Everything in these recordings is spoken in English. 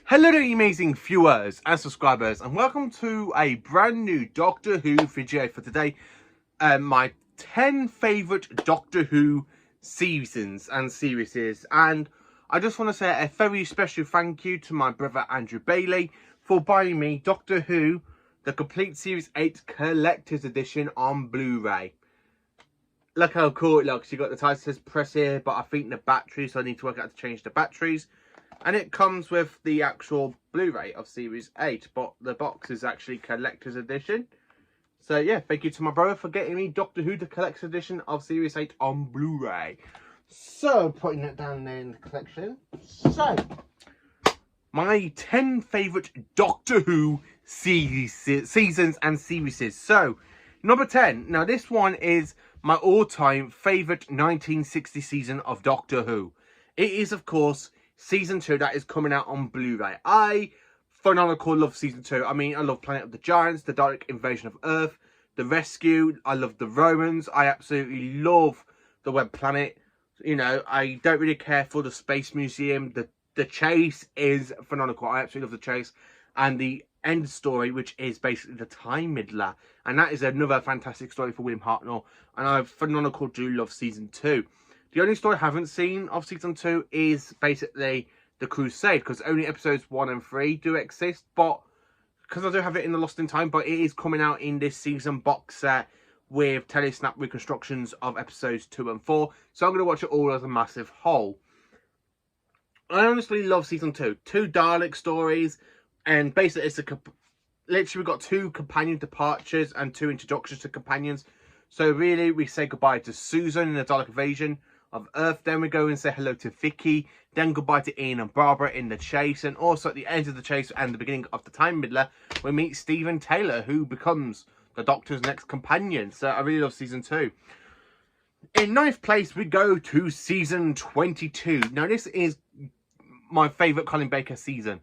Hello there, you amazing viewers and subscribers, and welcome to a brand new Doctor Who video for today. My 10 favourite Doctor Who seasons and series. And I just want to say a very special thank you to my brother Andrew Bailey for buying me Doctor Who, the complete Series 8 Collector's Edition on Blu-ray. Look how cool it looks. You got the title says press here, but I think the batteries, so I need to work out how to change the batteries. And it comes with the actual Blu-ray of Series 8, but the box is actually Collector's Edition. So yeah, thank you to my brother for getting me Doctor Who, the Collector's Edition of Series 8 on Blu-ray. So, putting it down there in the collection. So, my 10 favourite Doctor Who seasons and series. So, number 10. Now, this one is my all-time favourite 1960 season of Doctor Who. It is, of course, Season 2 that is coming out on Blu-ray. I phenomenal love Season 2. I mean, I love Planet of the Giants, the Dalek Invasion of Earth, The Rescue. I love the Romans. I absolutely love the Web Planet. You know, I don't really care for the Space Museum. The chase is phenomenal. I absolutely love the chase. And the end story, which is basically the Time Midler. And that is another fantastic story for William Hartnell. And I phenomenal do love Season 2. The only story I haven't seen of Season 2 is basically The Crusade, because only episodes 1 and 3 do exist, but because I do have it in the Lost in Time, but it is coming out in this season box set with telesnap reconstructions of episodes 2 and 4, so I'm going to watch it all as a massive whole. I honestly love Season 2. 2 Dalek stories, and basically it's literally we've got 2 companion departures and 2 introductions to companions. So really, we say goodbye to Susan in the Dalek Invasion of Earth, then we go and say hello to Vicky, then goodbye to Ian and Barbara in the chase, and also at the end of the chase and the beginning of the Time Midler, we meet Stephen Taylor, who becomes the Doctor's next companion. So I really love Season 2. In 9th place, we go to Season 22. Now, this is my favourite Colin Baker season.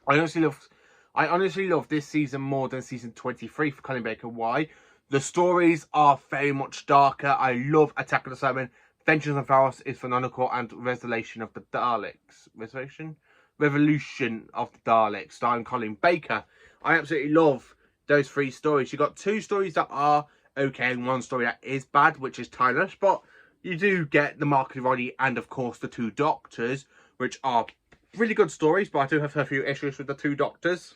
I honestly love this season more than Season 23 for Colin Baker. Why? The stories are very much darker. I love Attack of the Cybermen. Vengeance of Varos is phenomenal, and Revelation of the Daleks. Revolution of the Daleks, starring Colin Baker. I absolutely love those 3 stories. You've got 2 stories that are okay and 1 story that is bad, which is Timeless, but you do get the Mark and Roddy and, of course, the 2 Doctors, which are really good stories, but I do have a few issues with the 2 Doctors.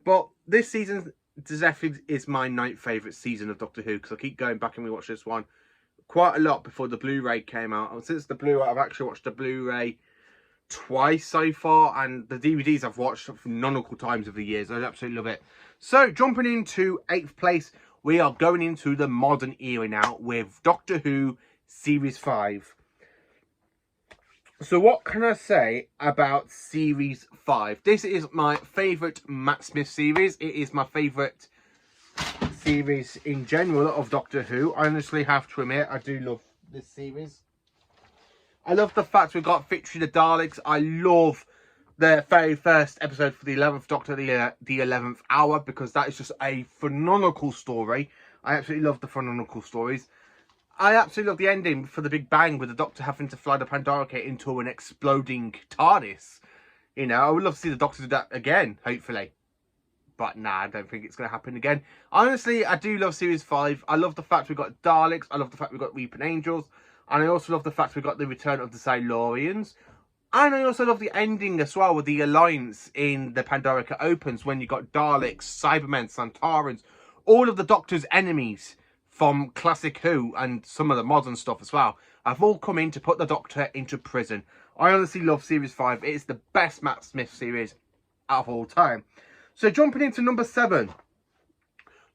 But this season definitely is my 9th favourite season of Doctor Who, because I keep going back and rewatch this one quite a lot before the Blu-ray came out. And since the Blu-ray, I've actually watched the Blu-ray twice so far, and the DVDs I've watched phenomenal times of the years. I absolutely love it. So, jumping into 8th place, we are going into the modern era now with Doctor Who Series 5. So, what can I say about Series 5? This is my favourite Matt Smith series. It is my favourite series in general of Doctor Who. I honestly have to admit, I do love this series. I love the fact we've got Victory the Daleks. I love the very first episode for the 11th Doctor, the 11th Hour, because that is just a phenomenal story. I absolutely love the phenomenal stories. I absolutely love the ending for the Big Bang, with the Doctor having to fly the Pandorica into an exploding TARDIS. You know, I would love to see the Doctor do that again, hopefully. But nah, I don't think it's going to happen again. Honestly, I do love Series 5. I love the fact we've got Daleks. I love the fact we've got Weeping Angels. And I also love the fact we've got the return of the Silurians. And I also love the ending as well, with the Alliance in the Pandorica Opens, when you got Daleks, Cybermen, Santarans, all of the Doctor's enemies from classic Who and some of the modern stuff as well, have all come in to put the Doctor into prison. I honestly love Series 5. It is the best Matt Smith series out of all time. So, jumping into number 7.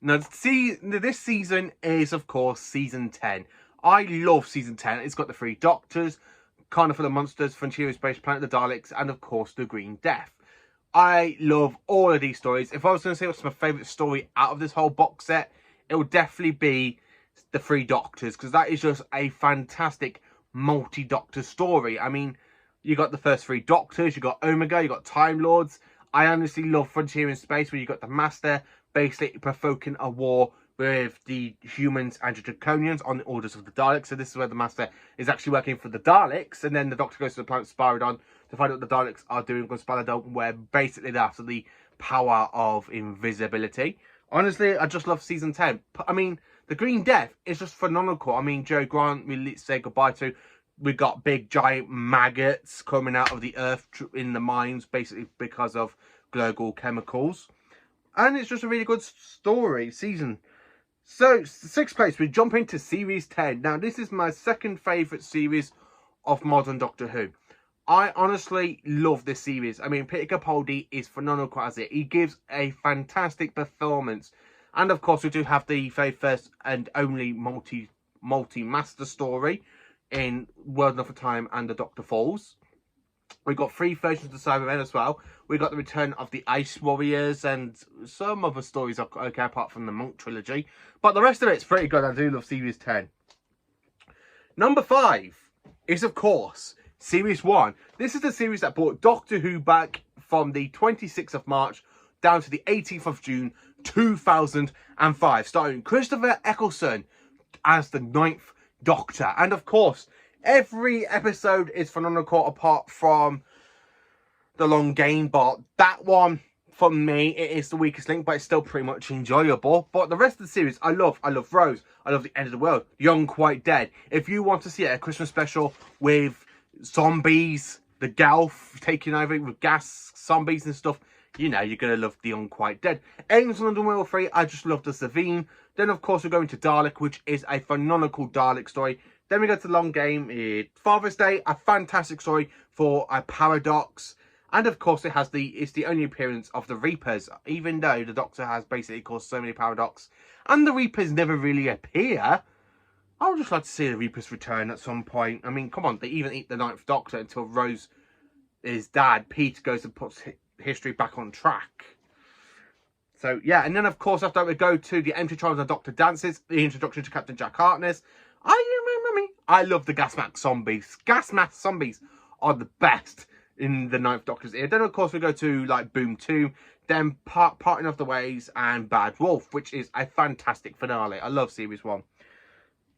Now, this season is, of course, Season 10. I love Season 10. It's got the 3 Doctors, Carnival of Monsters, Frontier of Space, Planet of the Daleks, and, of course, the Green Death. I love all of these stories. If I was going to say what's my favourite story out of this whole box set, it would definitely be the 3 Doctors, because that is just a fantastic multi-Doctor story. I mean, you got the first 3 Doctors, you got Omega, you got Time Lords. I honestly love Frontier in Space, where you got the Master basically provoking a war with the humans and the Draconians on the orders of the Daleks. So this is where the Master is actually working for the Daleks, and then the Doctor goes to the planet Spyridon to find out what the Daleks are doing on Spaladon, where basically they're after the power of invisibility. Honestly, I just love season 10. I mean, the Green Death is just phenomenal. I mean, Joe Grant, we say goodbye to. We got big giant maggots coming out of the earth in the mines, basically because of global chemicals. And it's just a really good season. So, 6th place, we jump into Series 10. Now, this is my second favourite series of modern Doctor Who. I honestly love this series. I mean, Peter Capaldi is phenomenal as it. He gives a fantastic performance. And, of course, we do have the very first and only multi-master story in World Enough for Time and The Doctor Falls. We got 3 versions of the Cybermen as well. We got the return of the Ice Warriors and some other stories are okay apart from the Monk trilogy. But the rest of it's pretty good. I do love Series 10. Number 5 is, of course, Series 1. This is the series that brought Doctor Who back from the 26th of March down to the 18th of June 2005. Starring Christopher Eccleston as the 9th Doctor. And, of course, every episode is phenomenal apart from The Long Game, but that one, for me, it is the weakest link, but it's still pretty much enjoyable. But the rest of the series, I love. I love Rose. I love The End of the World. Young, Quite Dead. If you want to see a Christmas special with zombies, the Gelf taking over with gas zombies and stuff, you know, you're going to love The Young, Quite Dead. Aliens on London World 3, I just love the Savine. Then, of course, we're going to Dalek, which is a phenomenal Dalek story. Then we go to The Long Game, Father's Day, a fantastic story for a paradox. And of course it's the only appearance of the Reapers, even though the Doctor has basically caused so many paradox. And the Reapers never really appear. I would just like to see the Reapers return at some point. I mean, come on, they even eat the 9th Doctor until Rose, his dad, Pete, goes and puts history back on track. So, yeah, and then of course after that we go to the entry trials of Doctor Dances, the introduction to Captain Jack Harkness. I love the gas mask zombies. Gas mask zombies are the best in the 9th Doctor's ear. Then, of course, we go to, like, Boom 2, then Parting of the Ways and Bad Wolf, which is a fantastic finale. I love Series 1.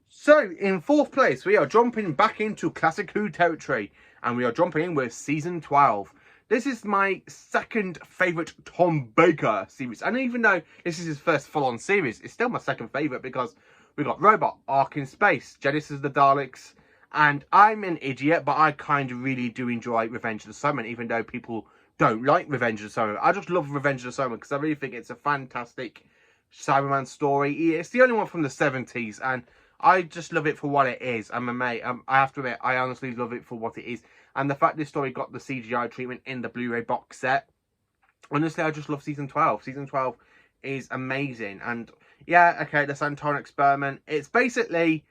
So, in 4th place, we are jumping back into Classic Who territory, and we are jumping in with Season 12. This is my second favourite Tom Baker series, and even though this is his first full-on series, it's still my second favourite because we got Robot, Ark in Space, Genesis of the Daleks, and I'm an idiot, but I kind of really do enjoy Revenge of the Cybermen, even though people don't like Revenge of the Cybermen. I just love Revenge of the Cybermen because I really think it's a fantastic Cyberman story. It's the only one from the 70s, and I just love it for what it is. I'm a mate. I have to admit, I honestly love it for what it is. And the fact this story got the CGI treatment in the Blu-ray box set, honestly, I just love Season 12. Season 12 is amazing. And yeah, okay, the Santoran experiment. It's basically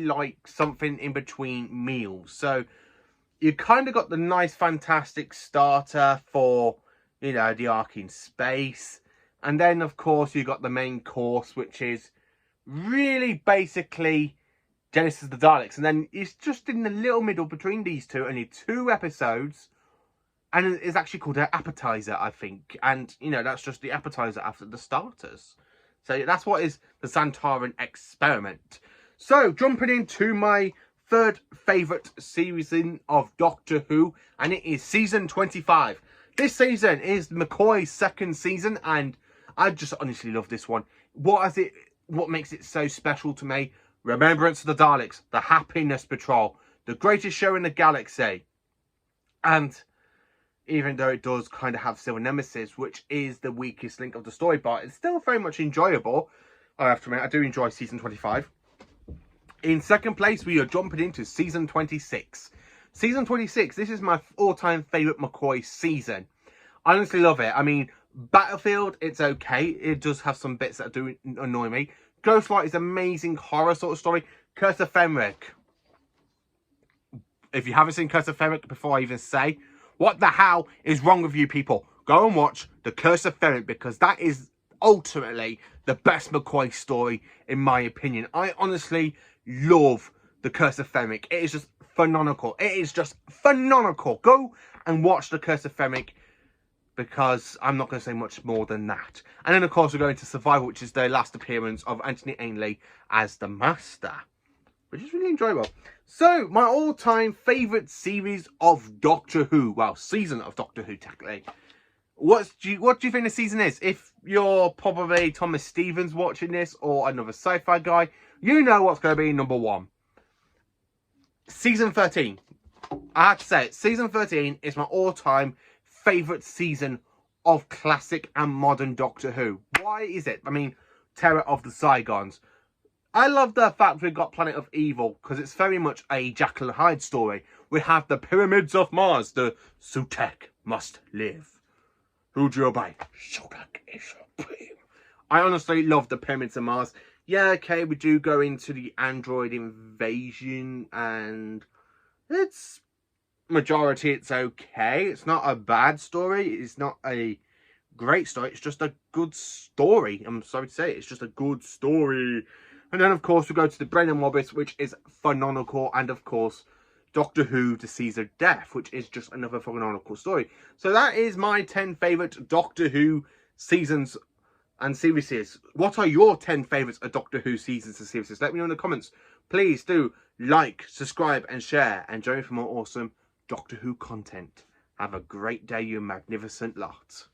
like something in between meals. So you kind of got the nice, fantastic starter for, you know, the Ark in Space. And then, of course, you got the main course, which is really basically Genesis of the Daleks. And then it's just in the little middle between these two, only 2 episodes. And it's actually called an appetizer, I think. And, you know, that's just the appetizer after the starters. So that's what is the Santoran experiment. So, jumping into my third favourite series of Doctor Who. And it is Season 25. This season is McCoy's second season. And I just honestly love this one. What makes it so special to me? Remembrance of the Daleks. The Happiness Patrol. The greatest show in the galaxy. And even though it does kind of have Silver Nemesis, which is the weakest link of the story, but it's still very much enjoyable. I have to admit, I do enjoy Season 25. In second place, we are jumping into Season 26. Season 26, this is my all-time favourite McCoy season. I honestly love it. I mean, Battlefield, it's okay. It does have some bits that do annoy me. Ghostlight is amazing horror sort of story. Curse of Fenric. If you haven't seen Curse of Fenric before I even say, what the hell is wrong with you people? Go and watch The Curse of Fenric because that is ultimately the best McCoy story in my opinion. I honestly love The Curse of Fenric. It is just phenomenal. It is just phenomenal. Go and watch The Curse of Fenric because I'm not going to say much more than that. And then, of course, we're going to Survival, which is the last appearance of Anthony Ainley as the Master. which is really enjoyable. So, my all-time favourite series of Doctor Who, well, season of Doctor Who, technically. What do you think the season is? If you're probably Thomas Stevens watching this, or another sci-fi guy, you know what's going to be number one. Season 13. I have to say it, season 13 is my all-time favourite season of classic and modern Doctor Who. Why is it? I mean, Terror of the Saigons. I love the fact we've got Planet of Evil, because it's very much a Jekyll and Hyde story. We have the Pyramids of Mars, the Sutekh must live. Who do you obey? Sutekh is supreme. I honestly love the Pyramids of Mars. Yeah, okay, we do go into the android invasion, and it's majority it's okay. It's not a bad story. It's not a great story. It's just a good story. I'm sorry to say it. It's just a good story. And then, of course, we go to the Brennan Morbis, which is phenomenal. And, of course, Doctor Who, The Seas of Death, which is just another phenomenal story. So that is my 10 favourite Doctor Who seasons and series. What are your 10 favourites of Doctor Who seasons and series? Let me know in the comments. Please do like, subscribe and share. And join me for more awesome Doctor Who content. Have a great day, you magnificent lot.